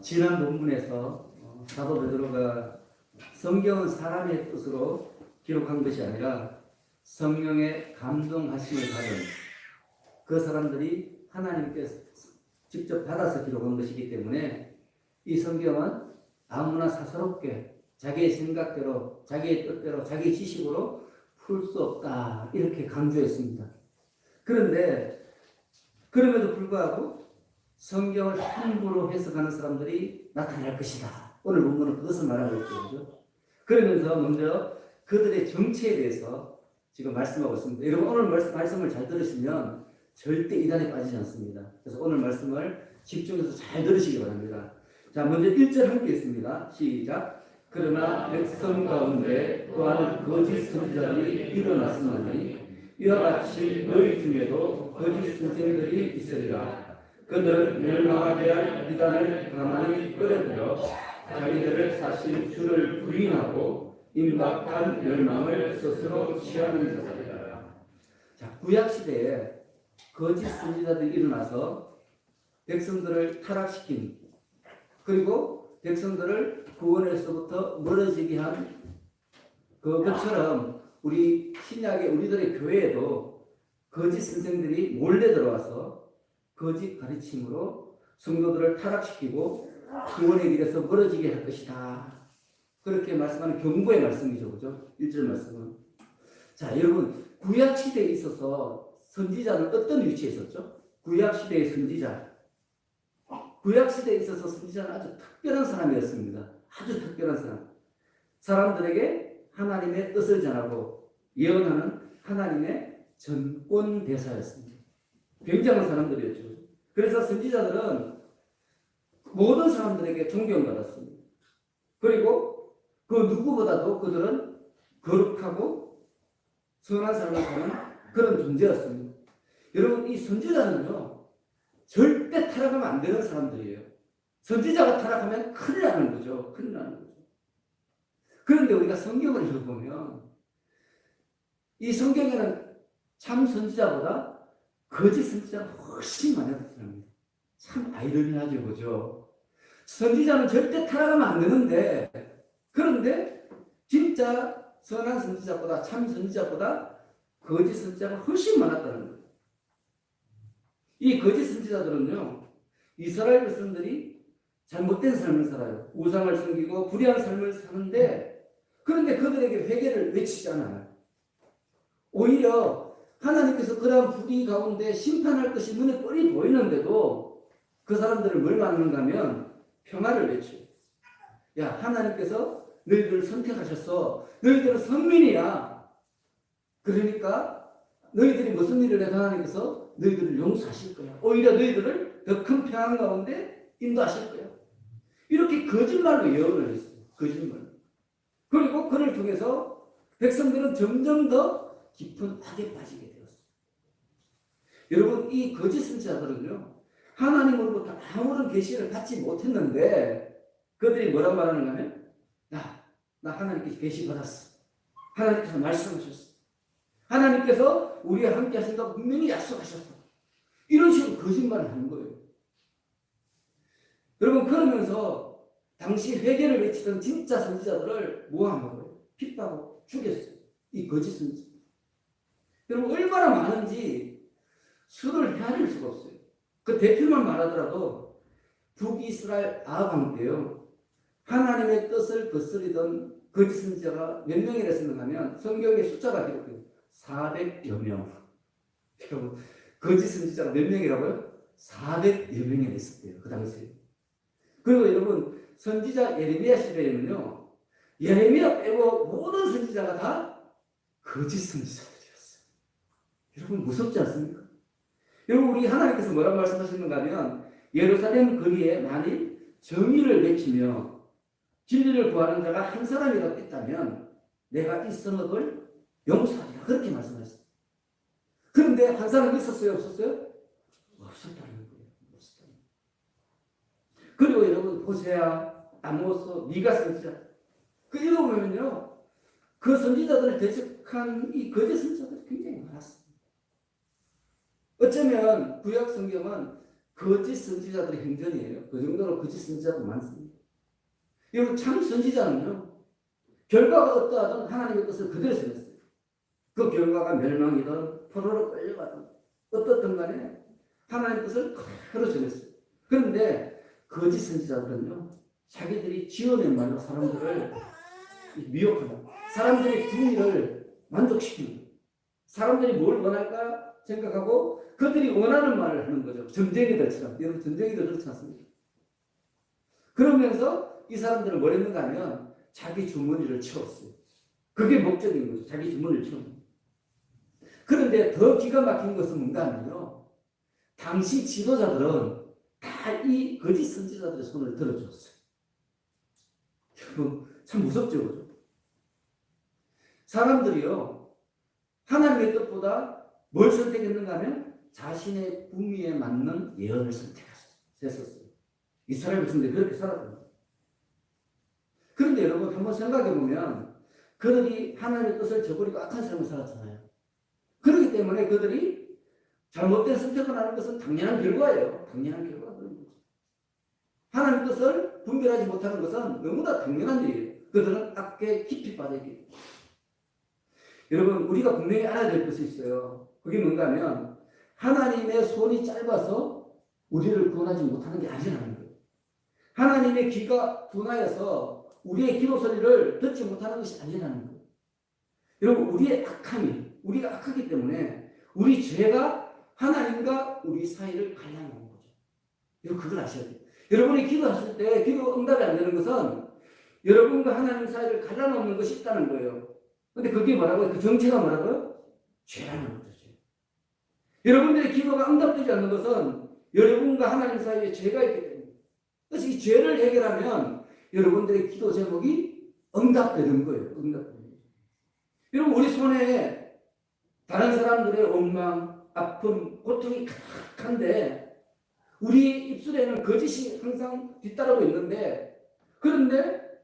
지난 본문에서 사도 베드로가 성경은 사람의 뜻으로 기록한 것이 아니라 성령의 감동하심을 받은 그 사람들이 하나님께서 직접 받아서 기록한 것이기 때문에 이 성경은 아무나 사사롭게 자기의 생각대로, 자기의 뜻대로, 자기의 지식으로 풀 수 없다, 이렇게 강조했습니다. 그런데 그럼에도 불구하고 성경을 함부로 해석하는 사람들이 나타날 것이다. 오늘 본문은 그것을 말하고 있죠. 그러면서 먼저 그들의 정체에 대해서 지금 말씀하고 있습니다. 여러분 오늘 말씀을 잘 들으시면 절대 이단에 빠지지 않습니다. 그래서 오늘 말씀을 집중해서 잘 들으시기 바랍니다. 자, 먼저 1절 함께 있습니다. 시작. 그러나 백성 가운데 또한 거짓 선지자들이 일어났으니 이와 같이 너희 중에도 거짓 선생들이 있으리라. 그들은 멸망하게 할 이단을 가만히 끌어들여 자기들을 사실 주를 부인하고 임박한 멸망을 스스로 취하는 자들이라. 자, 구약 시대에 거짓 선지자들이 일어나서 백성들을 타락시킨, 그리고 백성들을 구원에서부터 멀어지게 한 그것처럼 우리 신약의 우리들의 교회에도 거짓 선생들이 몰래 들어와서 거짓 가르침으로 성도들을 타락시키고 구원의 길에서 멀어지게 할 것이다. 그렇게 말씀하는 경고의 말씀이죠. 그죠? 1절 말씀은. 자, 여러분, 구약 시대에 있어서 선지자는 어떤 위치에 있었죠? 구약 시대의 선지자. 구약 시대에 있어서 선지자는 아주 특별한 사람이었습니다. 아주 특별한 사람. 사람들에게 하나님의 뜻을 전하고 예언하는 하나님의 전권 대사였습니다. 굉장한 사람들이었죠. 그래서 선지자들은 모든 사람들에게 존경받았습니다. 그리고 그 누구보다도 그들은 거룩하고 선한 삶을 사는 그런 존재였습니다. 여러분, 이 선지자는요, 절대 타락하면 안 되는 사람들이에요. 선지자가 타락하면 큰일 나는 거죠. 큰일 나는 거죠. 그런데 우리가 성경을 읽어보면 이 성경에는 참 선지자보다 거짓 선지자가 훨씬 많이 나타납니다. 참 아이러니하죠, 그죠? 선지자는 절대 타락하면 안 되는데, 그런데 진짜 선한 선지자보다, 참 선지자보다 거짓 선지자가 훨씬 많았다는 거예요. 이 거짓 선지자들은요, 이스라엘 백성들이 잘못된 삶을 살아요. 우상을 섬기고 불의한 삶을 사는데, 그런데 그들에게 회개를 외치지 않아요. 오히려 하나님께서 그러한 불의 가운데 심판할 것이 눈에 뻔히 보이는데도 그 사람들을 뭘 막는가 하면 평화를 외쳐요. 야, 하나님께서 너희들을 선택하셨어. 너희들은 선민이야. 그러니까 너희들이 무슨 일을 해도 하나님께서 너희들을 용서하실 거야. 오히려 너희들을 더 큰 평안 가운데 인도하실 거야. 이렇게 거짓말로 예언을 했어요. 거짓말. 그리고 그를 통해서 백성들은 점점 더 깊은 악에 빠지게 되었어요. 여러분, 이 거짓 선지자들은요, 하나님으로부터 아무런 계시를 받지 못했는데 그들이 뭐라고 말하는가 하면 나 하나님께서 계시 받았어. 하나님께서 말씀하셨어. 하나님께서 우리와 함께 하신다고 분명히 약속하셨어. 이런 식으로 거짓말을 하는 거예요. 여러분, 그러면서 당시 회개를 외치던 진짜 선지자들을 모함하고 핍박하고 죽였어요. 이 거짓 선지자. 여러분, 얼마나 많은지 수를 헤아릴 수가 없어요. 그 대표만 말하더라도 북이스라엘 아합 때요, 하나님의 뜻을 거스리던 거짓 선지자가 몇 명이라 생각하면 성경의 숫자가 기록해요. 400여 명. 여러분, 거짓 선지자가 몇 명이라고요? 400여 명이나 있었대요. 그 당시에. 그리고 여러분, 선지자 예레미야 시대에는요, 예레미야 빼고 모든 선지자가 다 거짓 선지자들이었어요. 여러분, 무섭지 않습니까? 여러분, 우리 하나님께서 뭐라고 말씀하시는가 하면 예루살렘 거리에 만일 정의를 외치며 진리를 구하는 자가 한 사람이라도 있다면 내가 이 성읍을 용서하리라. 그렇게 말씀하셨어요. 그런데 한 사람이 있었어요? 없었어요? 없었다는 거예요. 없었다는 거예요. 그리고 여러분, 호세아, 아모스, 미가 선지자, 그 읽어보면요, 그 선지자들을 대적한 이 거짓 선지자들이 굉장히 많았습니다. 어쩌면 구약 성경은 거짓 선지자들의 행전이에요. 그 정도로 거짓 선지자도 많습니다. 여러분, 참 선지자는요, 결과가 어떠하든 하나님의 뜻을 그대로 전했어요. 그 결과가 멸망이든 포로로 끌려가든 어떻든 간에 하나님의 뜻을 그대로 전했어요. 그런데 거짓 선지자들은요, 자기들이 지어낸 말로 사람들을 미혹하는, 사람들의 궁리를 만족시키는, 사람들이 뭘 원할까 생각하고 그들이 원하는 말을 하는 거죠. 점쟁이들처럼. 여러분, 점쟁이들 그렇지 않습니까? 그러면서 이 사람들은 뭘 했는가 하면 자기 주머니를 채웠어요. 그게 목적인 거죠. 자기 주머니를 채우는 거예요. 그런데 더 기가 막힌 것은 뭔가 하면요, 당시 지도자들은 다 이 거짓 선지자들의 손을 들어줬어요. 참 무섭죠, 그죠? 사람들이요, 하나님의 뜻보다 뭘 선택했는가 하면 자신의 궁리에 맞는 예언을 선택했었어요. 이스라엘 백성들이 그렇게 살았거든요. 그런데 여러분, 한번 생각해 보면 그들이 하나님의 뜻을 저버리고 악한 삶을 살았잖아요. 그렇기 때문에 그들이 잘못된 선택을 하는 것은 당연한 결과예요. 당연한 결과가 그런 거죠. 하나님의 뜻을 분별하지 못하는 것은 너무나 당연한 일이에요. 그들은 악에 깊이 빠져있기 때문에. 여러분, 우리가 분명히 알아야 될 것이 있어요. 그게 뭔가 하면 하나님의 손이 짧아서 우리를 구원하지 못하는 게 아니라는 거예요. 하나님의 귀가 둔하여서 우리의 기도 소리를 듣지 못하는 것이 아니라는 거예요. 여러분, 우리의 악함이, 우리가 악하기 때문에 우리 죄가 하나님과 우리 사이를 갈라놓은 거죠. 여러분, 그걸 아셔야 돼요. 여러분이 기도하실 때 기도 응답이 안 되는 것은 여러분과 하나님 사이를 갈라놓는 것이 있다는 거예요. 근데 그게 뭐라고요? 그 정체가 뭐라고요? 죄라는 거죠. 죄. 여러분들의 기도가 응답되지 않는 것은 여러분과 하나님 사이에 죄가 있기 때문에. 그래서 이 죄를 해결하면 여러분들의 기도 제목이 응답되는 거예요. 응답되는 거예요. 여러분, 우리 손에 다른 사람들의 원망, 아픔, 고통이 가득한데 우리 입술에는 거짓이 항상 뒤따르고 있는데, 그런데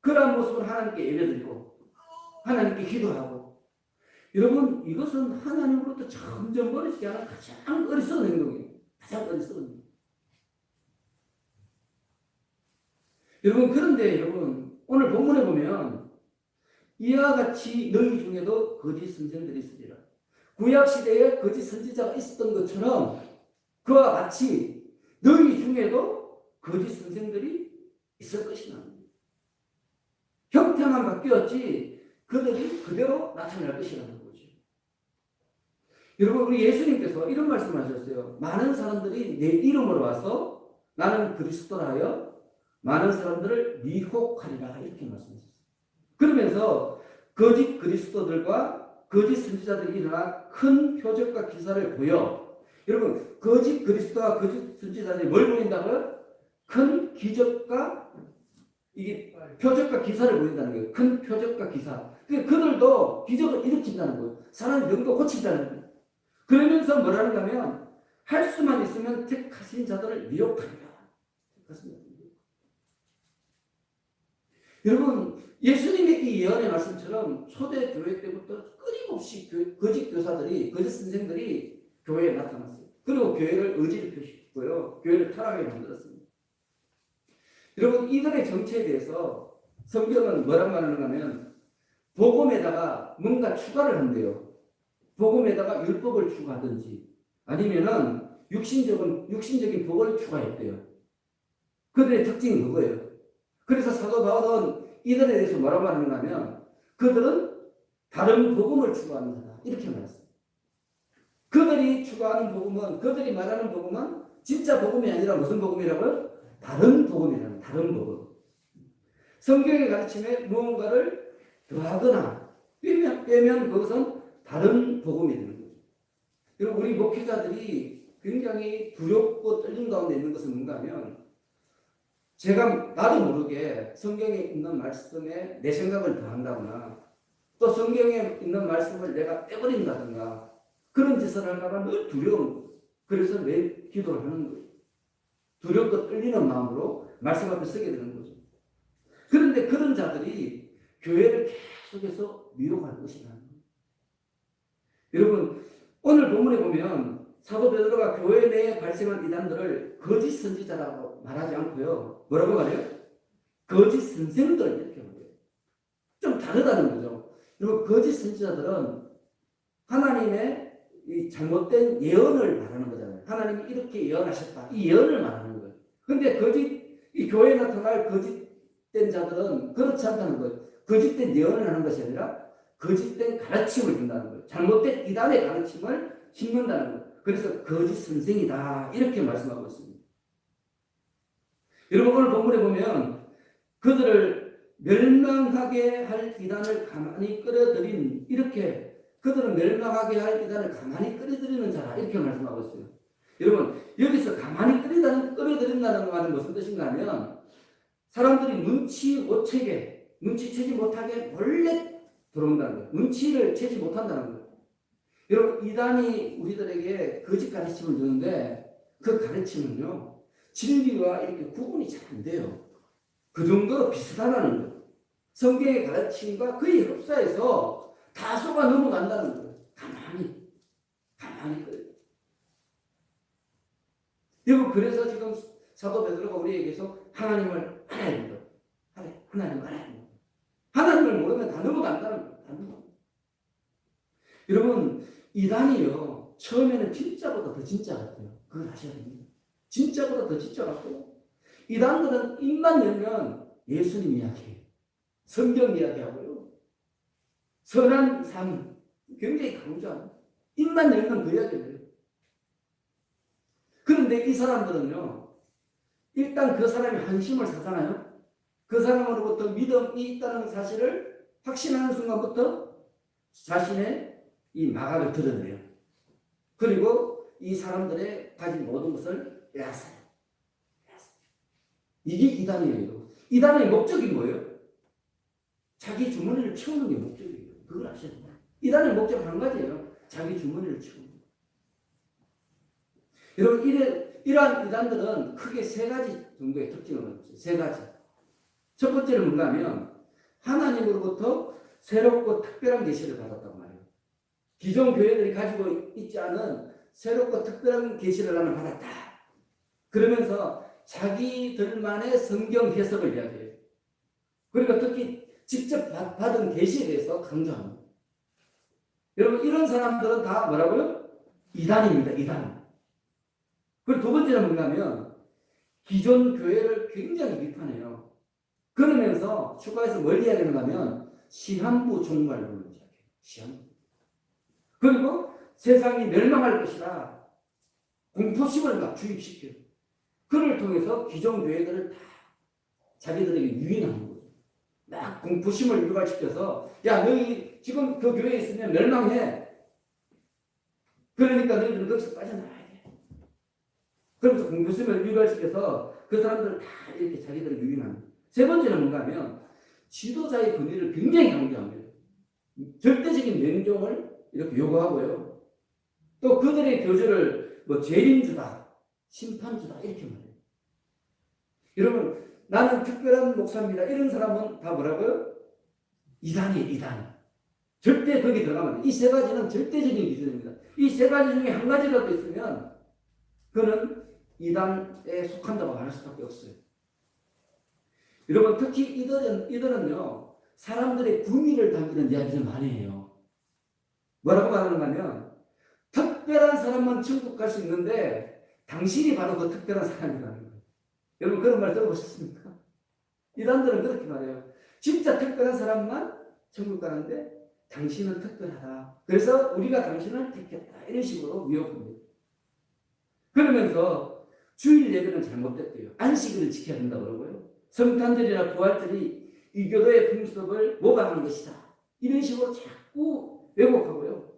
그러한 모습을 하나님께 예배드리고 하나님께 기도하고, 여러분, 이것은 하나님으로부터 점점 멀어지게 하는 가장 어리석은 행동이에요. 가장 어리석은 행동. 여러분, 그런데 여러분, 오늘 본문에 보면 이와 같이 너희 중에도 거짓 선생들이 있으리라. 구약시대에 거짓 선지자가 있었던 것처럼 그와 같이 너희 중에도 거짓 선생들이 있을 것이다. 형태만 바뀌었지 그들이 그대로 나타날 것이라는 거죠. 여러분, 우리 예수님께서 이런 말씀을 하셨어요. 많은 사람들이 내 이름으로 와서 나는 그리스도라 하여 많은 사람들을 미혹하리라, 이렇게 말씀하셨어요. 그러면서 거짓 그리스도들과 거짓 선지자들이 일어나 큰 표적과 기사를 보여. 여러분, 거짓 그리스도와 거짓 선지자들이 뭘 보인다고요? 큰 기적과 이게 표적과 기사를 보인다는 거예요. 큰 표적과 기사. 그들도 기적을 일으킨다는 거예요. 사람 병도 고친다는 거예요. 그러면서 뭐라는가 하면 할 수만 있으면 택하신 자들을 미혹하리라. 여러분, 예수님의 이 예언의 말씀처럼 초대 교회 때부터 끊임없이 거짓 교사들이, 거짓 선생들이 교회에 나타났어요. 그리고 교회를 의지를 표시했고요. 교회를 타락하게 만들었습니다. 여러분, 이들의 정체에 대해서 성경은 뭐라고 말하는가 하면 복음에다가 뭔가 추가를 한대요. 복음에다가 율법을 추가하든지 아니면은 육신적인 복을 추가했대요. 그들의 특징이 그거예요. 그래서 사도 바울은 이들에 대해서 뭐라고 말하는가 하면 그들은 다른 복음을 추구하는 자다, 이렇게 말했어요. 그들이 추구하는 복음은, 그들이 말하는 복음은 진짜 복음이 아니라 무슨 복음이라고요? 다른 복음이라는, 다른 복음. 성경의 가르침에 무언가를 더하거나 빼면 그것은 다른 복음이 되는 거죠. 여러분, 우리 목회자들이 굉장히 두렵고 떨림 가운데 있는 것은 뭔가 하면 제가 나도 모르게 성경에 있는 말씀에 내 생각을 더한다거나 또 성경에 있는 말씀을 내가 빼버린다든가 그런 짓을 할까봐 늘 두려운 거예요. 그래서 매일 기도를 하는 거예요. 두렵고 떨리는 마음으로 말씀 앞에 서게 되는 거죠. 그런데 그런 자들이 교회를 계속해서 미혹할 것이라는 거예요. 여러분, 오늘 본문에 보면 사도 베드로가 교회 내에 발생한 이단들을 거짓 선지자라고 말하지 않고요. 뭐라고 말해요? 거짓 선생들 이렇게 말해요. 좀 다르다는 거죠. 그리고 거짓 선지자들은 하나님의 이 잘못된 예언을 말하는 거잖아요. 하나님이 이렇게 예언하셨다. 이 예언을 말하는 거예요. 근데 이 교회에 나타날 거짓된 자들은 그렇지 않다는 거예요. 거짓된 예언을 하는 것이 아니라 거짓된 가르침을 준다는 거예요. 잘못된 이단의 가르침을 심는다는 거예요. 그래서 거짓 선생이다 이렇게 말씀하고 있습니다. 여러분 오늘 본문에 보면 그들을 멸망하게 할 이단을 가만히 끌어들인 이렇게 그들은 멸망하게 할 이단을 가만히 끌어들이는 자라 이렇게 말씀하고 있어요. 여러분 여기서 가만히 끌어들인다는 말은 무슨 뜻인가 하면 사람들이 눈치채지 못하게 몰래 들어온다는 거예요. 눈치를 채지 못한다는 거예요. 여러분 이단이 우리들에게 거짓 가르침을 주는데 그 가르침은요 진리와 이렇게 구분이 잘 안 돼요. 그 정도로 비슷하다는 거예요. 성경의 가르침과 거의 흡사해서 다 속아 넘어간다는 거예요. 가만히 그래요. 여러분 그래서 지금 사도 베드로가 우리에게서 하나님을 알아야 된다. 하나님을 알아야 된다. 하나님을 모르면 다 넘어간다는 거예요. 여러분 이단이요 처음에는 진짜보다 더 진짜 같아요. 그걸 아셔야 됩니다. 진짜보다 더 진짜 같고 이단들은 입만 열면 예수님 이야기해요. 성경 이야기하고요. 선한 삶 굉장히 강조하는 입만 열면 그 이야기를 해요. 그런데 이 사람들은요 일단 그 사람이 한심을 사잖아요. 그 사람으로부터 믿음이 있다는 사실을 확신하는 순간부터 자신의 이 마각을 드러내요. 그리고 이 사람들의 가진 모든 것을 빼앗아요. 이게 이단이에요. 이단의 목적이 뭐예요? 자기 주머니를 채우는 게 목적이에요. 그걸 아셔야 돼요. 이단의 목적은 한 가지예요. 자기 주머니를 채우는 거. 여러분 이러한 이단들은 크게 세 가지 정도의 특징을 가지고 있어요. 세 가지. 첫 번째는 뭔가 하면 하나님으로부터 새롭고 특별한 계시를 받았단 말이에요. 기존 교회들이 가지고 있지 않은 새롭고 특별한 계시를 나는 받았다. 그러면서 자기들만의 성경 해석을 이야기해요. 그리고 특히 직접 받은 계시에 대해서 강조합니다. 여러분 이런 사람들은 다 뭐라고요? 이단입니다. 이단. 그리고 두 번째는 뭔가 하면 기존 교회를 굉장히 비판해요. 그러면서 추가해서 뭘 이야기하는가 하면 시한부 종말론을 이야기해요. 시한부. 그리고 세상이 멸망할 것이라 공포심을 막 주입시켜요. 그를 통해서 기존 교회들을 다 자기들에게 유인하는 거죠. 막 공포심을 유발시켜서 야 너희 지금 그 교회에 있으면 멸망해. 그러니까 너희들은 거기서 빠져나와야 돼. 그러면서 공포심을 유발시켜서 그 사람들을 다 이렇게 자기들을 유인하는 거예요. 세 번째는 뭔가 하면 지도자의 권위를 굉장히 강조합니다. 절대적인 명종을 이렇게 요구하고요. 또 그들의 교주를 뭐 재림주다, 심판주다 이렇게 말해요. 여러분 나는 특별한 목사입니다. 이런 사람은 다 뭐라고요? 이단이에요. 이단. 절대 거기 들어가면 안 돼요. 이 세 가지는 절대적인 기준입니다. 이 세 가지 중에 한 가지라도 있으면 그는 이단에 속한다고 말할 수밖에 없어요. 여러분 특히 이들은요 사람들의 군의를 당기는 이야기를 많이 해요. 뭐라고 말하는가 하면 특별한 사람만 천국 갈 수 있는데 당신이 바로 그 특별한 사람이라는 거예요. 여러분 그런 말 들어보셨습니까? 이단들은 그렇게 말해요. 진짜 특별한 사람만 천국 가는데 당신은 특별하다. 그래서 우리가 당신을 택했다. 이런 식으로 위협합니다. 그러면서 주일 예배는 잘못됐대요. 안식일을 지켜야 된다고 그러고요. 성탄절이나 부활절이 이교도의 풍습을 모방하는 것이다. 이런 식으로 자꾸 왜곡하고요.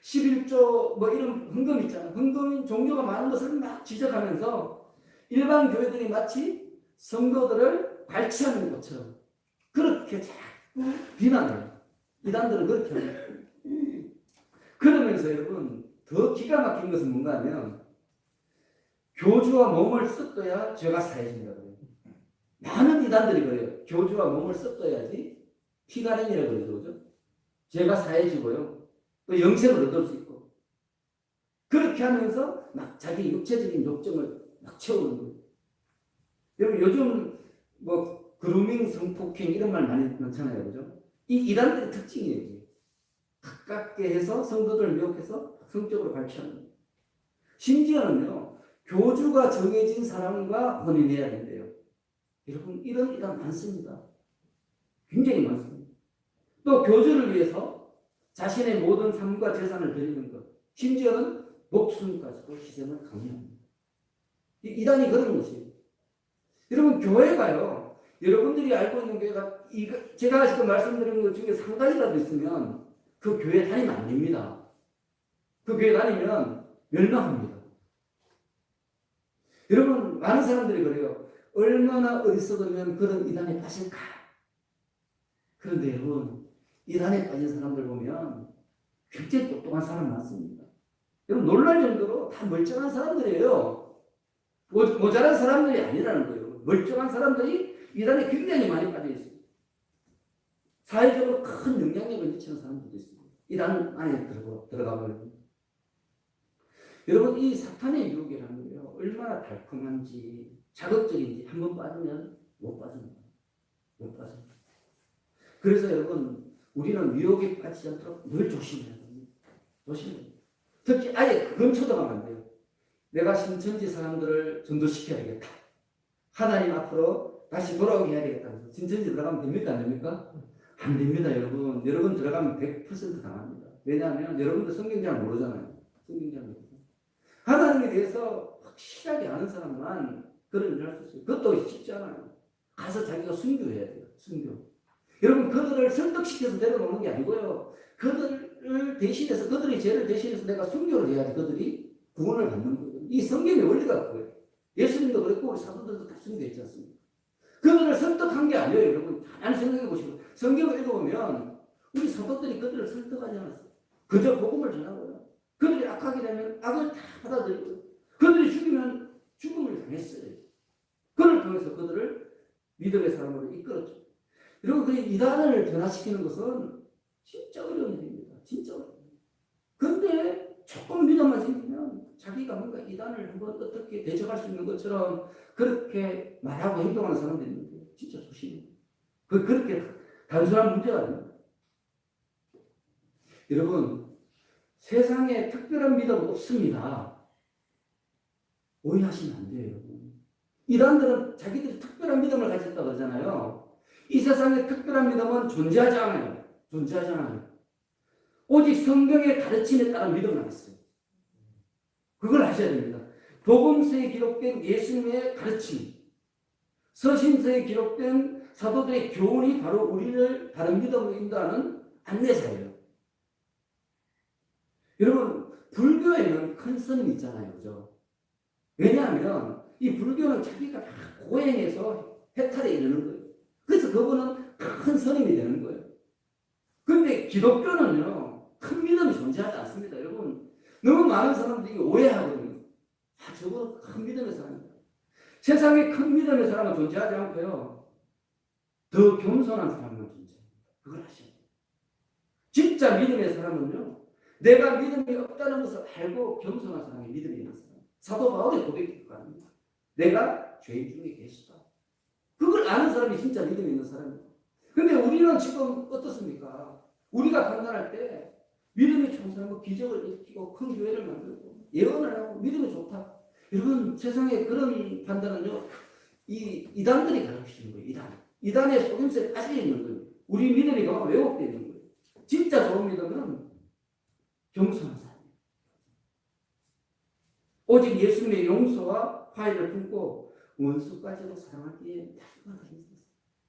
11조 뭐 이런 헌금 있잖아요. 헌금인 종교가 많은 것을 막 지적하면서 일반 교회들이 마치 성도들을 갈취하는 것처럼 그렇게 자꾸 비난해요. 이단들은 그렇게 합니다. 그러면서 여러분 더 기가 막힌 것은 뭔가 하면 교주와 몸을 섞어야 죄가 사해진다고 해요. 많은 이단들이 그래요. 교주와 몸을 섞어야지 피가랭이라고 그러죠. 죄가 사해지고요. 또 영생을 얻을 수 있고. 그렇게 그렇게 하면서 막 자기 육체적인 욕정을 막 채우는 거예요. 여러분 요즘 뭐 그루밍, 성폭행 이런 말 많이 많잖아요, 그죠? 이 이단들의 특징이에요. 가깝게 해서 성도들을 미혹해서 성적으로 발전하는 거예요. 심지어는요, 교주가 정해진 사람과 혼인해야 된대요. 여러분 이런 이단 많습니다. 굉장히 많습니다. 또 교주를 위해서 자신의 모든 삶과 재산을 드리는 것, 심지어는 목숨까지도 희생을 강요합니다. 이단이 그런 것이에요. 여러분 교회가요, 여러분들이 알고 있는 교회가 제가 지금 말씀드린 것 중에 한 가지라도 있으면 그 교회 다니면 안 됩니다. 그 교회 다니면 멸망합니다. 여러분 많은 사람들이 그래요. 얼마나 어리석으면 그런 이단에 빠질까? 그런데 여러분 이단에 빠진 사람들 보면 굉장히 똑똑한 사람 많습니다. 여러분 놀랄 정도로 다 멀쩡한 사람들이에요. 모자란 사람들이 아니라는 거예요. 멀쩡한 사람들이 이단에 굉장히 많이 빠져 있어요. 사회적으로 큰 영향력을 미치는 사람들도 있습니다. 이단 안에 들어가 버려요. 여러분 이 사탄의 유혹이라는 거요 얼마나 달콤한지 자극적인지 한번 빠지면 못 빠집니다. 못 빠집니다. 그래서 여러분 우리는 유혹에 빠지지 않도록 늘 조심해야 됩니다. 조심해야 됩니다. 특히 아예 그건 쳐다보면 안 돼요. 내가 신천지 사람들을 전도시켜야 되겠다. 하나님 앞으로 다시 돌아오게 해야 되겠다. 신천지 들어가면 됩니까? 안 됩니까? 안 됩니다, 여러분. 여러분 들어가면 100% 당합니다. 왜냐하면 여러분들 성경 잘 모르잖아요. 성경 잘 모르잖아요. 하나님에 대해서 확실하게 아는 사람만 그런 일을 할 수 있어요. 그것도 쉽지 않아요. 가서 자기가 순교해야 돼요. 순교. 여러분 그들을 설득시켜서 내려놓는 게 아니고요. 그들을 대신해서 그들의 죄를 대신해서 내가 순교를 해야지 그들이 구원을 받는 거예요. 이 성경의 원리가 그거예요. 예수님도 그랬고 우리 사도들도 다 순교했지 않습니까? 그들을 설득한 게 아니에요. 여러분 잘 생각해 보시고 성경을 읽어보면 우리 사도들이 그들을 설득하지 않았어요. 그저 복음을 전하고요. 그들이 악하게 되면 악을 다 받아들이고 그들이 죽이면 죽음을 당했어요. 그를 통해서 그들을 믿음의 사람으로 이끌었죠. 여러분 그 이단을 변화시키는 것은 진짜 어려운 일입니다. 진짜 어려워요. 근데 조금 믿음만 생기면 자기가 뭔가 이단을 한번 어떻게 대적할 수 있는 것처럼 그렇게 말하고 행동하는 사람들이 있는데 진짜 조심해요. 그렇게 단순한 문제가 아닙니다. 여러분 세상에 특별한 믿음 없습니다. 오해하시면 안 돼요. 여러분. 이단들은 자기들이 특별한 믿음을 가졌다고 그러잖아요. 이 세상에 특별한 믿음은 존재하지 않아요. 존재하지 않아요. 오직 성경의 가르침에 따른 믿음만 있어요. 그걸 아셔야 됩니다. 복음서에 기록된 예수님의 가르침, 서신서에 기록된 사도들의 교훈이 바로 우리를 바른 믿음으로 인도하는 안내자예요. 여러분 불교에는 큰 스님이 있잖아요. 그죠? 왜냐하면 이 불교는 자기가 다 고행해서 해탈에 이르는 거예요. 그래서 그분은 큰 스님이 되는 거예요. 그런데 기독교는요 큰 믿음이 존재하지 않습니다. 여러분 너무 많은 사람들이 오해하거든요. 저거 큰 믿음의 사람이다. 세상에 큰 믿음의 사람은 존재하지 않고요 더 겸손한 사람만 존재합니다. 그걸 아셔야 돼요. 진짜 믿음의 사람은요 내가 믿음이 없다는 것을 알고 겸손한 사람이 믿음이 있는 사람. 사도 바울의 고백이 그겁니다. 내가 죄인 중에 계시다. 그걸 아는 사람이 진짜 믿음이 있는 사람입니다. 근데 우리는 지금 어떻습니까? 우리가 판단할 때 믿음이 좋은 사람은 기적을 일으키고 큰 교회를 만들고 예언을 하고 믿음이 좋다. 여러분 세상에 그런 판단은요 이단들이 가르치는 거예요. 이단의 속임수에 빠져 있는 거예요. 우리 믿음이 그만 왜곡되어 있는 거예요. 진짜 좋은 믿음은 겸손한 사람이에요. 오직 예수님의 용서와 화해를 품고 원수까지도 사랑하기에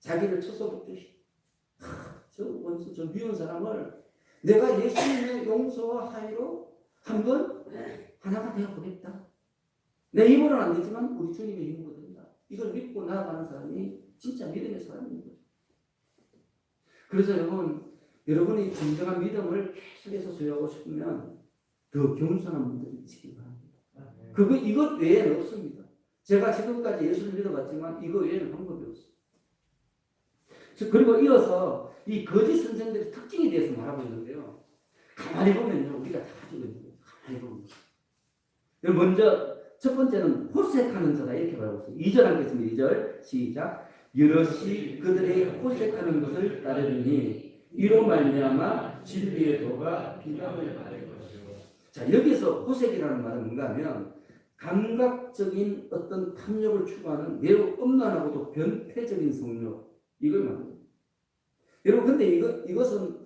자기를 쳐서 복주시. 저 원수, 저 미운 사람을 내가 예수님의 용서와 화해로 한번 하나가 되어보겠다. 내 힘으로는 안 되지만 우리 주님의 힘으로 된다. 이걸 믿고 나아가는 사람이 진짜 믿음의 사람인 거죠. 그래서 여러분이 진정한 믿음을 계속해서 소유하고 싶으면 더 겸손한 분들이 있기 바랍니다. 이것 외에는 없습니다. 제가 지금까지 예수를 믿어봤지만 이거 외에는 방법이 없어요. 그리고 이어서 이 거짓 선생들의 특징에 대해서 말하고 있는데요. 가만히 보면요. 우리가 다 가지고 있는 거예요. 가만히 보면. 먼저 첫 번째는 호색하는 자다 이렇게 말하고 있어요. 2절 하겠습니다. 2절 시작. 여럿이 그들의 호색하는 것을 따르니 이로 말미암아 진리의 도가 비방을 받을 것이고. 자, 여기서 호색이라는 말은 뭔가 하면 감각적인 어떤 탐욕을 추구하는 매우 음란하고도 변태적인 성욕, 이걸 말합니다. 여러분, 근데 이것은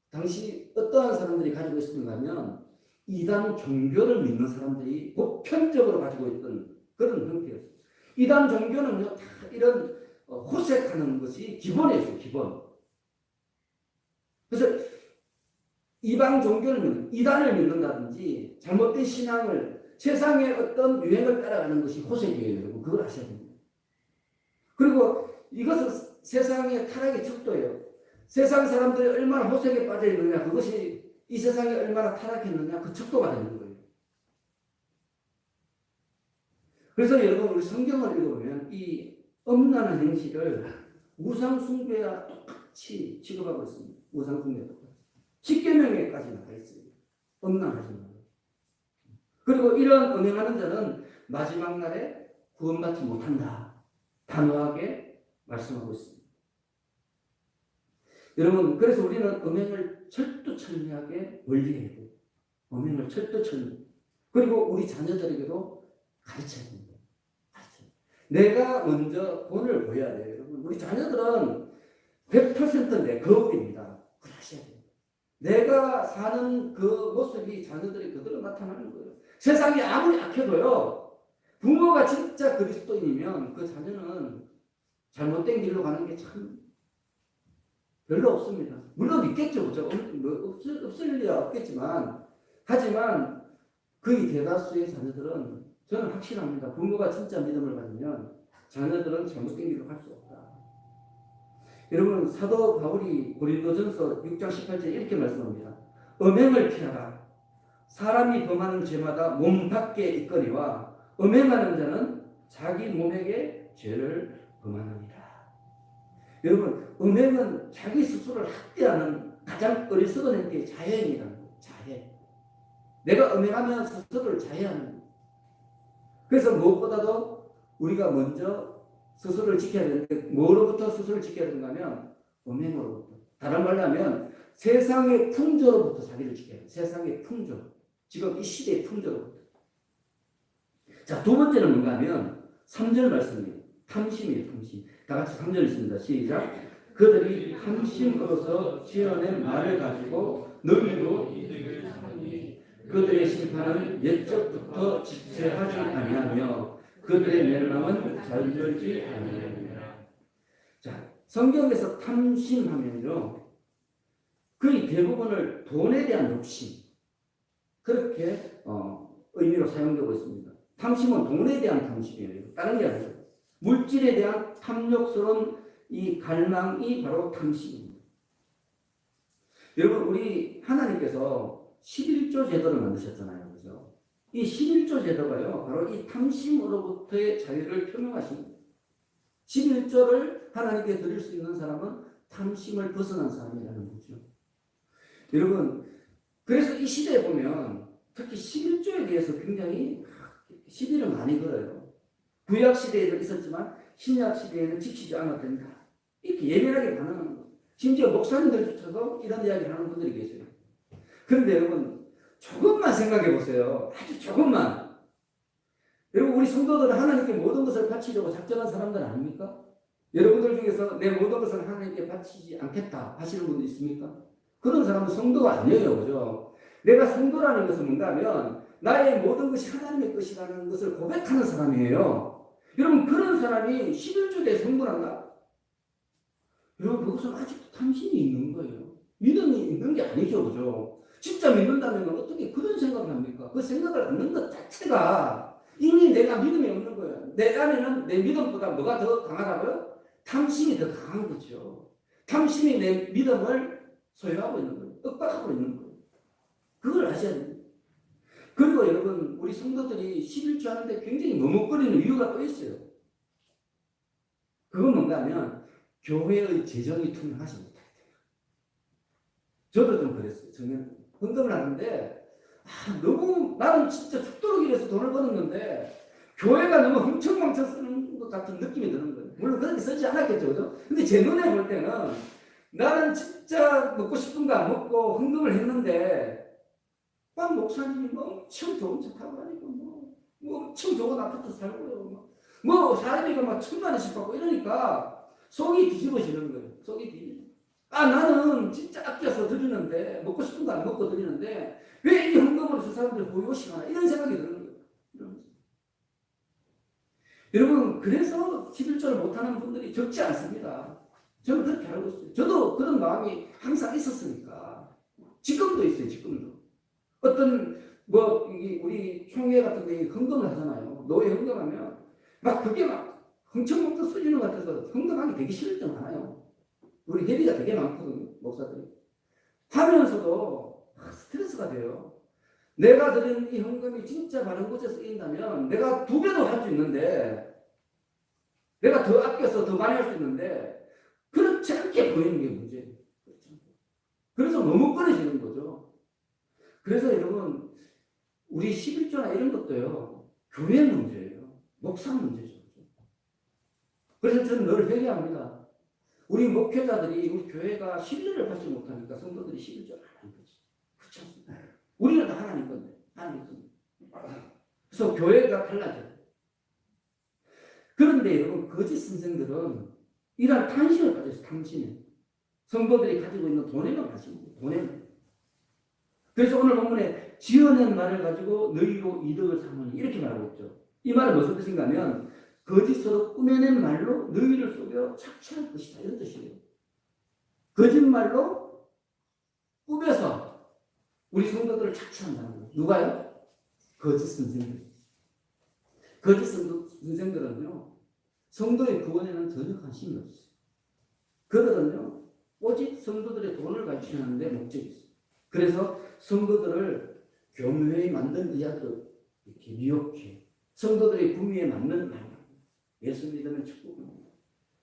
당시 어떠한 사람들이 가지고 있었는가 하면 이단 종교를 믿는 사람들이 보편적으로 가지고 있던 그런 형태였어요. 이단 종교는요, 다 이런 호색하는 것이 기본이었어요, 기본. 그래서 이방 종교를 믿는, 이단을 믿는다든지 잘못된 신앙을, 세상의 어떤 유행을 따라가는 것이 호색이에요, 여러분. 그걸 아셔야 됩니다. 그리고 이것은 세상의 타락의 척도예요. 세상 사람들이 얼마나 호색에 빠져 있느냐, 그것이 이 세상이 얼마나 타락했느냐, 그 척도가 되는 거예요. 그래서 여러분, 우리 성경을 읽어보면 이 음란한 행실을 우상숭배와 똑같이 취급하고 있습니다. 우상숭배와 똑같이. 10계명에까지 나와 있어요. 음란하지 말고. 그리고 이런 음행하는 자는 마지막 날에 구원받지 못한다. 단호하게 말씀하고 있습니다. 여러분, 그래서 우리는 음행을 철두철미하게 멀리해야 돼요. 음행을 철두철미. 그리고 우리 자녀들에게도 가르쳐야 됩니다. 내가 먼저 본을 보여야 돼요. 여러분, 우리 자녀들은 100% 내 거울입니다. 그걸 아셔야 돼요. 내가 사는 그 모습이 자녀들이 그대로 나타나는 거예요. 세상이 아무리 악해도요, 부모가 진짜 그리스도인이면 그 자녀는 잘못된 길로 가는 게 참 별로 없습니다. 물론 있겠죠. 그죠? 없을 리야 없겠지만, 하지만 거의 대다수의 자녀들은 저는 확신합니다. 부모가 진짜 믿음을 가지면 자녀들은 잘못된 길로 갈 수 없다. 여러분, 사도 바울이 고린도전서 6장 18절에 이렇게 말씀합니다. 음행을 피하라. 사람이 범하는 죄마다 몸 밖에 있거니와 음행하는 자는 자기 몸에게 죄를 범하느니라. 여러분, 음행은 자기 스스로를 학대하는 가장 어리석은 행태의 자해입니다. 자해. 내가 음행하면 스스로를 자해하는 거예요. 그래서 무엇보다도 우리가 먼저 스스로를 지켜야 되는데, 뭐로부터 스스로를 지켜야 되는가 하면 음행으로부터. 다른 말로 하면 세상의 풍조로부터 자기를 지켜야 돼요. 세상의 풍조. 지금 이 시대의 풍조로부터. 자, 두 번째는 뭔가 하면 3절 말씀이에요. 탐심이에요, 탐심. 다 같이 3절 있습니다. 시작. 그들이 탐심으로서 지어낸 말을 가지고 너희도 이득을 삼으니 그들의 심판은 옛적부터 집세하지 아니하며 그들의 멸망은 잠들지 아니하느니라. 자, 성경에서 탐심하면요, 거의 대부분을 돈에 대한 욕심, 그렇게 의미로 사용되고 있습니다. 탐심은 돈에 대한 탐심이에요. 다른 게 아니죠. 물질에 대한 탐욕스러운 이 갈망이 바로 탐심입니다. 여러분, 우리 하나님께서 11조 제도를 만드셨잖아요. 그죠? 이 11조 제도가요, 바로 이 탐심으로부터의 자유를 표명하십니다. 11조를 하나님께 드릴 수 있는 사람은 탐심을 벗어난 사람이라는 거죠. 여러분, 그래서 이 시대에 보면 특히 11조에 대해서 굉장히 시비를 많이 걸어요. 구약 시대에도 있었지만 신약 시대에는 지키지 않아도 된다. 이렇게 예민하게 반응하는 거예요. 심지어 목사님들조차도 이런 이야기를 하는 분들이 계세요. 그런데 여러분, 조금만 생각해 보세요. 아주 조금만. 여러분, 우리 성도들은 하나님께 모든 것을 바치려고 작정한 사람들 아닙니까? 여러분들 중에서 내 모든 것을 하나님께 바치지 않겠다 하시는 분도 있습니까? 그런 사람은 성도가 아니에요. 그죠? 내가 성도라는 것은 뭔가 하면 나의 모든 것이 하나님의 것이라는 것을 고백하는 사람이에요. 여러분, 그런 사람이 11조에 성불한다? 여러분, 그것은 아직도 탐심이 있는 거예요. 믿음이 있는 게 아니죠. 그죠? 진짜 믿는다면 어떻게 그런 생각을 합니까? 그 생각을 갖는 것 자체가 이미 내가 믿음이 없는 거예요. 내 안에는 내 믿음보다 뭐가 더 강하다고요? 탐심이 더 강한 거죠. 탐심이 내 믿음을 소유하고 있는 거예요. 윽박하고 있는 거예요. 그걸 아셔야 됩니다. 그리고 여러분, 우리 성도들이 11조 하는데 굉장히 머뭇거리는 이유가 또 있어요. 그건 뭔가 하면 교회의 재정이 투명하지 못할 때예요. 저도 좀 그랬어요. 저는 헌금을 하는데 너무 나는 진짜 죽도록 일해서 돈을 버는 건데 교회가 너무 흥청망청 쓰는 것 같은 느낌이 드는 거예요. 물론 그렇게 쓰지 않았겠죠, 그죠? 근데 제 눈에 볼 때는 나는 진짜 먹고 싶은 거 안 먹고 헌금을 했는데 막 목사님이 뭐 엄청 좋은 차 타고 다니고 뭐 엄청 좋은 아파트 살고요. 뭐 사람이가 막 1,000만 원씩 받고 이러니까 속이 뒤집어지는 거예요. 속이 뒤집어. 나는 진짜 아껴서 드리는데 먹고 싶은 거 안 먹고 드리는데 왜 이 헌금으로 저 사람들 고요시하나 이런 생각이 드는 거예요. 여러분 그래서 11조를 못하는 분들이 적지 않습니다. 저는 그렇게 알고 있어요. 저도 그런 마음이 항상 있었으니까 지금도 있어요. 지금도 어떤 뭐 우리 총회 같은 데 헌금을 하잖아요. 노예 헌금하면 막 그게 막 흥청망청 쓰지는 것 같아서 헌금하기 되게 싫을 때 많아요. 우리 회비가 되게 많거든요. 목사들이 하면서도 스트레스가 돼요. 내가 드린 이 헌금이 진짜 많은 곳에 쓰인다면 내가 2배도 할 수 있는데 내가 더 아껴서 더 많이 할 수 있는데 그렇지 않게 보이는 게 문제예요. 그래서 너무 꺼내지는 거죠. 그래서 여러분 우리 11조나 이런 것도요. 교회 문제예요. 목사 문제죠. 그래서 저는 늘 회개합니다. 우리 목회자들이 우리 교회가 신뢰를 받지 못하니까 성도들이 11조를 안 하는 거지. 그렇지 않습니까? 우리는 다 하나님 건데 하나님 건데. 그래서 교회가 달라져요. 그런데 여러분 거짓 선생들은 이런 탐심에 빠져서 탐심에 성도들이 가지고 있는 돈에만 가지고 돈에만. 그래서 오늘 본문에 지어낸 말을 가지고 너희로 이득을 삼으니 이렇게 말하고 있죠. 이 말은 무슨 뜻인가 하면 거짓으로 꾸며낸 말로 너희를 속여 착취할 것이다 이런 뜻이에요. 거짓말로 꾸며서 우리 성도들을 착취한다는 거예요. 누가요? 거짓 선생들. 거짓 선생들은요 성도의 구원에는 전혀 관심이 없어요. 그들은요 오직 성도들의 돈을 가지치는 데 목적이 있어요. 그래서 성도들을 교묘히 만든 이야기로 이렇게 미혹해 성도들의 구미에 맞는 말, 예수 믿으면 축복합니다.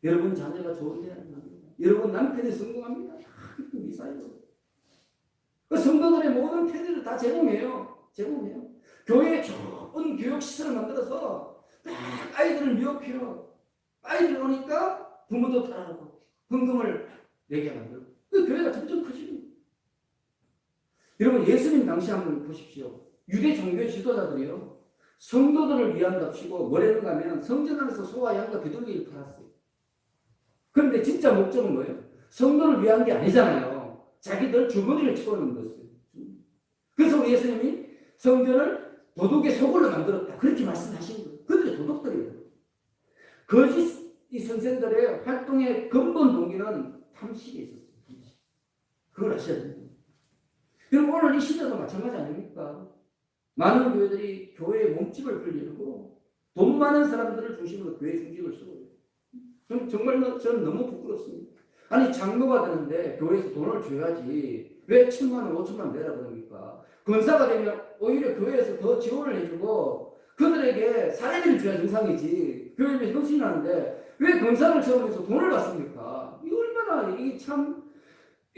여러분 자녀가 좋은 대학 나갑니다. 여러분 남편이 성공합니다. 미사예요. 그 성도들의 모든 편의를 다 제공해요. 제공해요. 교회에 좋은 교육 시설을 만들어서 딱 아이들을 미혹해요. 아이들 오니까 부모도 따라하고 헌금을 내게 만들고 그 교회가 점점 커지는. 여러분 예수님 당시 한번 보십시오. 유대 종교 지도자들이요 성도들을 위한답시고 뭐라는가 하면 성전 안에서 소와 양과 비둘기를 팔았어요. 그런데 진짜 목적은 뭐예요? 성도를 위한 게 아니잖아요. 자기들 주머니를 채우는 것이에요. 그래서 우리 예수님이 성전을 도둑의 소굴로 만들었다 그렇게 말씀하신 거예요. 그들의 도둑들이에요. 거짓 이 선생들의 활동의 근본 동기는 탐식에 있었어요. 그걸 아셔야 됩니다. 여러분 오늘 이 시대도 마찬가지 아닙니까? 많은 교회들이 교회의 몸집을 불리고 돈 많은 사람들을 중심으로 교회 중심을 쓰고 정말 저는 너무 부끄럽습니다. 아니 장로가 되는데 교회에서 돈을 줘야지 왜 1,000만 원, 5천만 원 내라 그럽니까? 권사가 되면 오히려 교회에서 더 지원을 해주고 그들에게 사례비를 줘야 정상이지 교회에 헌신하는데 왜 권사를 채우면서 돈을 받습니까? 이 얼마나 이게 참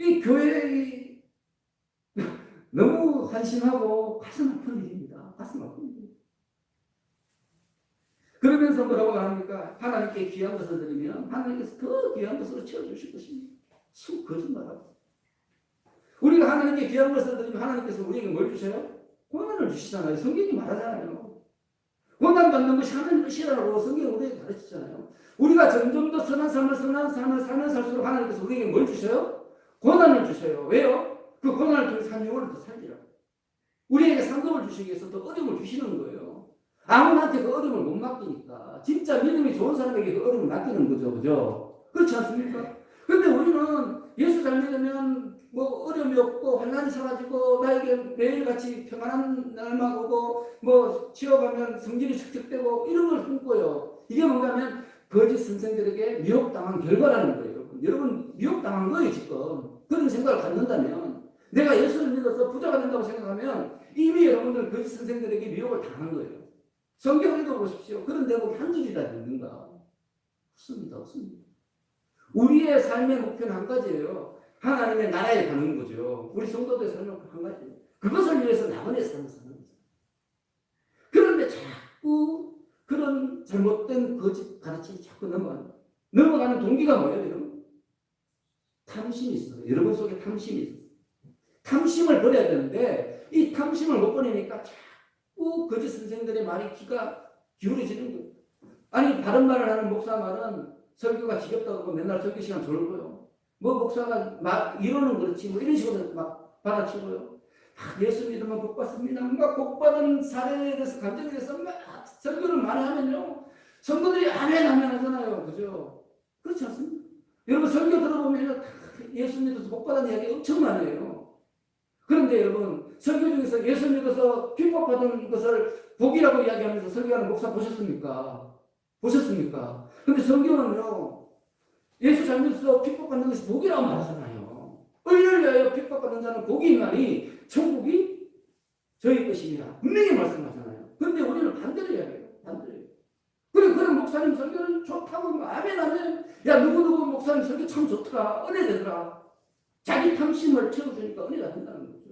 이 교회의 너무 한심하고 가슴 아픈 일입니다. 가슴 아픈 일. 그러면서 뭐라고 합니까? 하나님께 귀한 것을 드리면 하나님께서 더 귀한 것으로 채워주실 것입니다. 속 거짓말하고. 우리가 하나님께 귀한 것을 드리면 하나님께서 우리에게 뭘 주셔요? 고난을 주시잖아요. 성경이 말하잖아요. 고난 받는 것이 하나님 뜻이라고 성경이 우리에게 가르치잖아요. 우리가 점점 더 선한 삶을 살면 살수록 하나님께서 우리에게 뭘 주셔요? 고난을 주셔요. 왜요? 그 고난을 통해서 한 영혼을 더 살리라고. 우리에게 상급을 주시기 위해서 더 어려움을 주시는 거예요. 아무한테 그 어려움을 못 맡기니까. 진짜 믿음이 좋은 사람에게 그 어려움을 맡기는 거죠. 그죠? 그렇지 않습니까? 근데 우리는 예수 잘 믿으면 뭐 어려움이 없고 환난이 사라지고 나에게 매일같이 평안한 날만 오고 뭐 취업하면 성질이 축적되고 이런 걸 꿈꿔요. 이게 뭔가 하면 거짓 선생들에게 미혹당한 결과라는 거예요. 여러분 미혹당한 거예요 지금. 그런 생각을 갖는다면 내가 예수를 믿어서 부자가 된다고 생각하면 이미 여러분들 거짓 선생들에게 미혹을 당한 거예요. 성경 읽어보십시오. 그런 대목이 한 줄이라도 있는가? 없습니다. 없습니다. 우리의 삶의 목표는 한 가지예요. 하나님의 나라에 가는 거죠. 우리 성도들의 삶은 한 가지예요. 그것을 위해서 나그네 삶을 사는 거죠. 그런데 자꾸 그런 잘못된 거짓 가르침이 자꾸 넘어가는 동기가 뭐예요, 여러분? 탐심이 있어요. 여러분 속에 탐심이 있어요. 탐심을 버려야 되는데 이 탐심을 못 버리니까 자꾸 거짓 선생들의 말이 귀가 기울어지는 거예요. 아니 바른 말을 하는 목사 말은 설교가 지겹다고 하고 맨날 설교 시간 졸고요. 뭐 목사가 막 이러는 그렇지 뭐 이런 식으로 막 받아치고요. 예수 믿으면 복 받습니다. 뭔가 복 받은 사례에 대해서 감정에 대해서 막 설교를 많이 하면요. 성도들이 아멘 아멘 하잖아요. 그죠? 그렇지 않습니까? 여러분 설교 들어보면 예수 믿어서 복 받은 이야기 엄청 많아요. 그런데 여러분 설교 중에서 예수 믿어서 핍박받은 것을 복이라고 이야기하면서 설교하는 목사 보셨습니까? 보셨습니까? 근데 성경은요 예수 잘 믿어서 핍박받는 것이 복이라고 말하잖아요. 의를 위하여 핍박받는 자는 복이 있나니 천국이 저희 것이니라 분명히 말씀하잖아요. 그런데 우리는 반대로 이야기해요. 반대로. 그래 그런 목사님 설교는 좋다고 아멘 아멘. 야 누구누구 목사님 설교 참 좋더라. 은혜 되더라. 자기 탐심을 채워주니까 은혜가 된다는 거죠.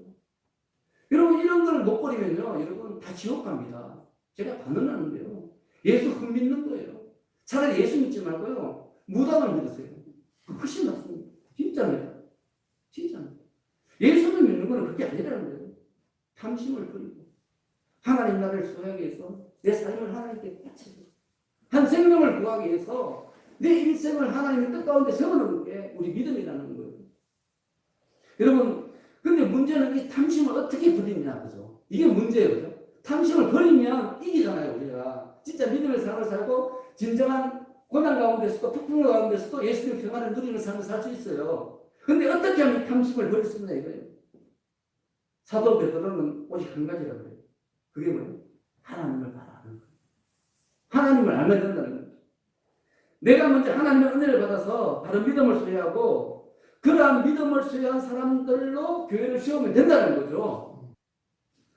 여러분 이런 걸 못 버리면요 여러분 다 지옥 갑니다. 제가 반론하는데요. 예수 흠 믿는 거예요. 차라리 예수 믿지 말고요 무당을 믿으세요. 훨씬 낫습니다. 진짜입니다. 진짜입니다. 예수를 믿는 건 그렇게 아니라는 거예요. 탐심을 버리고 하나님 나라를 소유하기 위해서 내 삶을 하나님께 바치고 한 생명을 구하기 위해서 내 일생을 하나님의 뜻 가운데 세워놓는 게 우리 믿음이라는 거예요. 여러분 근데 문제는 이 탐심을 어떻게 버리냐 그죠? 이게 문제예요. 그죠? 탐심을 버리면 이기잖아요. 우리가 진짜 믿음의 삶을 살고 진정한 고난 가운데서도 폭풍 가운데서도 예수님의 평안을 누리는 삶을 살 수 있어요. 근데 어떻게 하면 탐심을 버릴 수 있나 이거예요. 사도 베드로는 오직 한 가지라고 해요. 그게 뭐예요? 하나님을 바라는 거예요. 하나님을 알면 된다는 거예요. 내가 먼저 하나님의 은혜를 받아서 바른 믿음을 소유하고 그러한 믿음을 소유한 사람들로 교회를 세우면 된다는 거죠.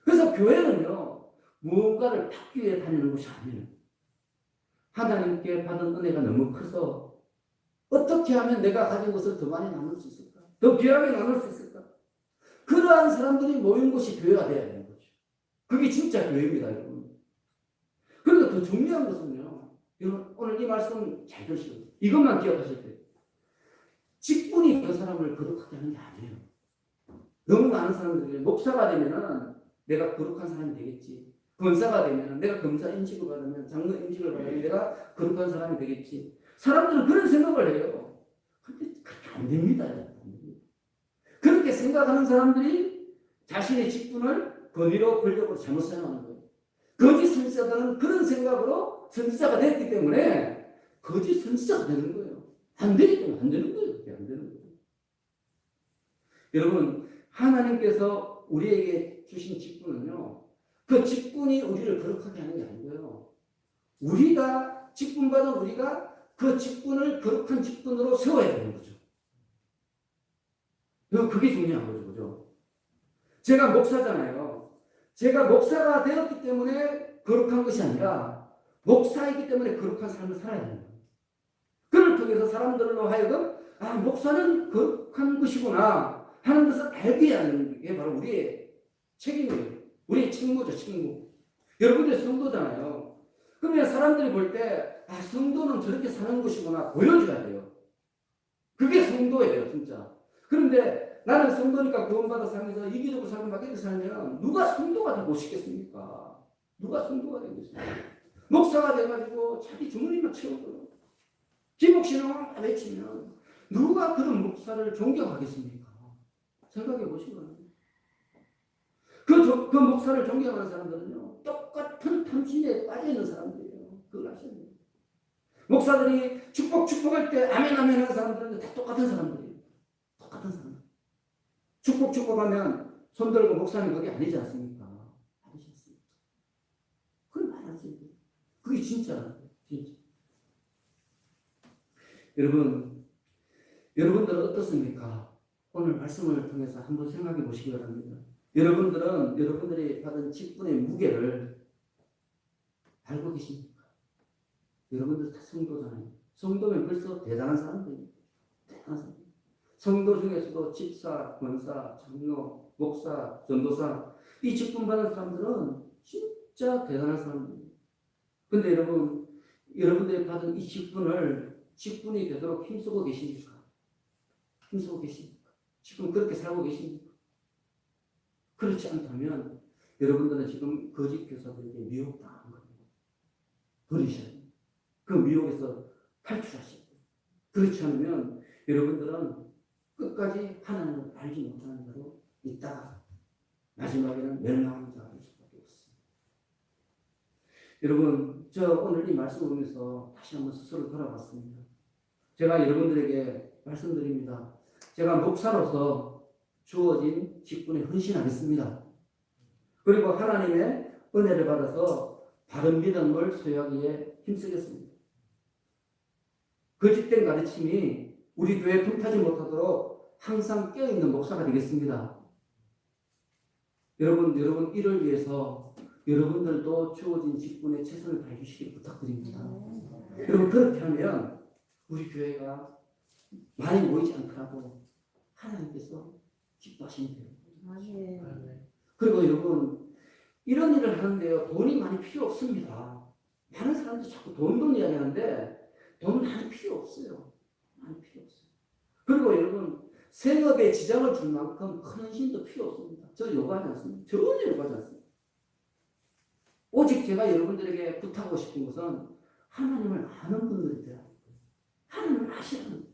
그래서 교회는요 무언가를 받기 위해 다니는 것이 아니에요. 하나님께 받은 은혜가 너무 커서 어떻게 하면 내가 가진 것을 더 많이 나눌 수 있을까? 더 귀하게 나눌 수 있을까? 그러한 사람들이 모인 곳이 교회가 되어야 되는 거죠. 그게 진짜 교회입니다, 여러분. 그리고 더 중요한 것은요, 여러분 오늘 이 말씀 잘 들으시고 이것만 기억하실 때 직분이 그 사람을 거룩하게 하는 게 아니에요. 너무 많은 사람들이 목사가 되면은 내가 거룩한 사람이 되겠지. 권사가 되면 내가 검사 인식을 받으면 장로 인식을 받으면 내가 거룩한 사람이 되겠지. 사람들은 그런 생각을 해요. 근데 그렇게 안 됩니다. 그렇게 생각하는 사람들이 자신의 직분을 권위로 권력으로 잘못 사용하는 거예요. 거짓 선지자들은 그런 생각으로 선지자가 됐기 때문에 거짓 선지자가 되는 거예요. 안 되기 때문에 안 되는 거예요. 그게 안 되는 거예요. 여러분 하나님께서 우리에게 주신 직분은요. 그 직분이 우리를 거룩하게 하는 게 아니고요. 우리가 직분받은 우리가 그 직분을 거룩한 직분으로 세워야 되는 거죠. 그게 중요한 거죠. 그죠? 제가 목사잖아요. 제가 목사가 되었기 때문에 거룩한 것이 아니라 목사이기 때문에 거룩한 삶을 살아야 되는 거예요. 그를 통해서 사람들로 하여금 아 목사는 거룩한 것이구나 하는 것을 알게 하는 게 바로 우리의 책임이에요. 우리의 책무죠. 책무. 여러분들 성도잖아요. 그러면 사람들이 볼 때 아 성도는 저렇게 사는 것이구나 보여줘야 돼요. 그게 성도예요. 진짜. 그런데 나는 성도니까 구원받아 살면서 이기적으로 살고 막이렇게 살면 누가 성도가 되고 싶겠습니까? 누가 성도가 되겠습니까? 목사가 돼가지고 자기 주머니만 채우고 기복신앙만 외치면 누가 그런 목사를 존경하겠습니까? 생각해 보시거든요. 그 목사를 존경하는 사람들은요 똑같은 탐심에 빠져있는 사람들이에요. 그걸 아셔야 돼요. 목사들이 축복할 때 아멘 아멘 하는 사람들은 다 똑같은 사람들이에요. 똑같은 사람. 축복하면 손 들고 목사님 그게 아니지 않습니까? 아니지 않습니까? 그걸 말하세요. 그게 진짜라고요. 진짜. 여러분들은 어떻습니까? 오늘 말씀을 통해서 한번 생각해 보시기 바랍니다. 여러분들은 여러분들이 받은 직분의 무게를 알고 계십니까? 여러분들 다 성도잖아요. 성도면 벌써 대단한 사람들입니다. 대단한 사람. 성도 중에서도 집사, 권사, 장로, 목사, 전도사 이 직분 받은 사람들은 진짜 대단한 사람들이에요. 근데 여러분, 여러분들이 받은 이 직분이 되도록 힘쓰고 계십니까? 힘쓰고 계십니까? 지금 그렇게 살고 계십니까? 그렇지 않다면 여러분들은 지금 거짓 교사들에게 미혹당한 겁니다. 버리셔야 돼요. 그 미혹에서 탈출하시고, 그렇지 않으면 여러분들은 끝까지 하나님을 알지 못하는 대로 있다가 마지막에는 멸망하는 자가 될 수밖에 없습니다. 여러분, 저 오늘 이 말씀을 보면서 다시 한번 스스로 돌아봤습니다. 제가 여러분들에게 말씀드립니다. 제가 목사로서 주어진 직분에 헌신하겠습니다. 그리고 하나님의 은혜를 받아서 바른 믿음을 소유하기에 힘쓰겠습니다. 거짓된 가르침이 우리 교회에 통하지 못하도록 항상 깨어있는 목사가 되겠습니다. 여러분 이를 위해서 여러분들도 주어진 직분에 최선을 다해주시길 부탁드립니다. 여러분 그렇게 하면 우리 교회가 많이 모이지 않더라도 하나님께서 기뻐하시면 돼요. 그리고 여러분 이런 일을 하는데요, 돈이 많이 필요 없습니다. 많은 사람들이 자꾸 돈 이야기하는데 돈은 많이 필요 없어요. 많이 필요 없어요. 그리고 여러분 생업에 지장을 줄 만큼 큰 헌신도 필요 없습니다. 저 요구하지 않습니다. 전혀 요구하지 않습니다. 오직 제가 여러분들에게 부탁하고 싶은 것은 하나님을 아는 분들이 되어야 합니다. 하나님을 아시는,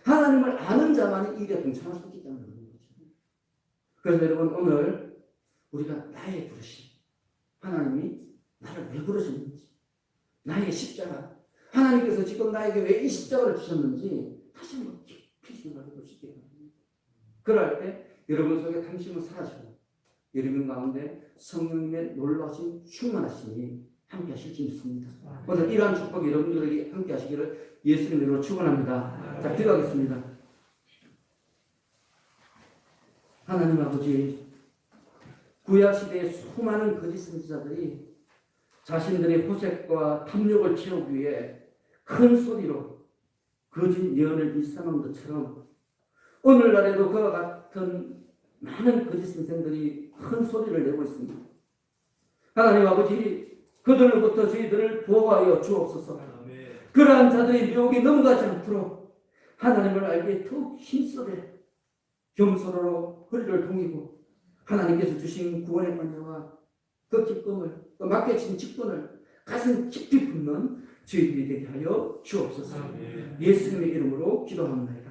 하나님을 아는 자만이 일에 동참할 수 있기 때문에 그런 거죠. 그래서 여러분 오늘 우리가 나의 부르심, 하나님이 나를 왜 부르셨는지, 나의 십자가, 하나님께서 지금 나에게 왜 이 십자가를 주셨는지 다시 한번 깊이 생각해 볼 수 있게 됩니다. 그럴 때 여러분 속에 탐심은 사라지고 여러분 가운데 성령님의 놀라우신 충만하심이 함께 하실지 믿습니다. 오늘 이러한 축복 여러분들에게 함께 하시기를 예수님 이름으로 축원합니다. 자, 기도하겠습니다. 하나님 아버지, 구약시대의 수많은 거짓 선지자들이 자신들의 호색과 탐욕을 채우기 위해 큰 소리로 거짓 예언을 일삼은 것처럼 오늘날에도 그와 같은 많은 거짓 선생들이 큰 소리를 내고 있습니다. 하나님 아버지, 그들로부터 저희들을 보호하여 주옵소서. 그러한 자들의 유혹에 넘어가지 않도록 하나님을 알기에 더욱 힘쓰되 겸손으로 허리를 동이고 하나님께서 주신 구원의 관여와 그 기쁨을, 또 맡겨진 직분을 가슴 깊이 품는 저희들이 되게 하여 주옵소서. 예수님의 이름으로 기도합니다.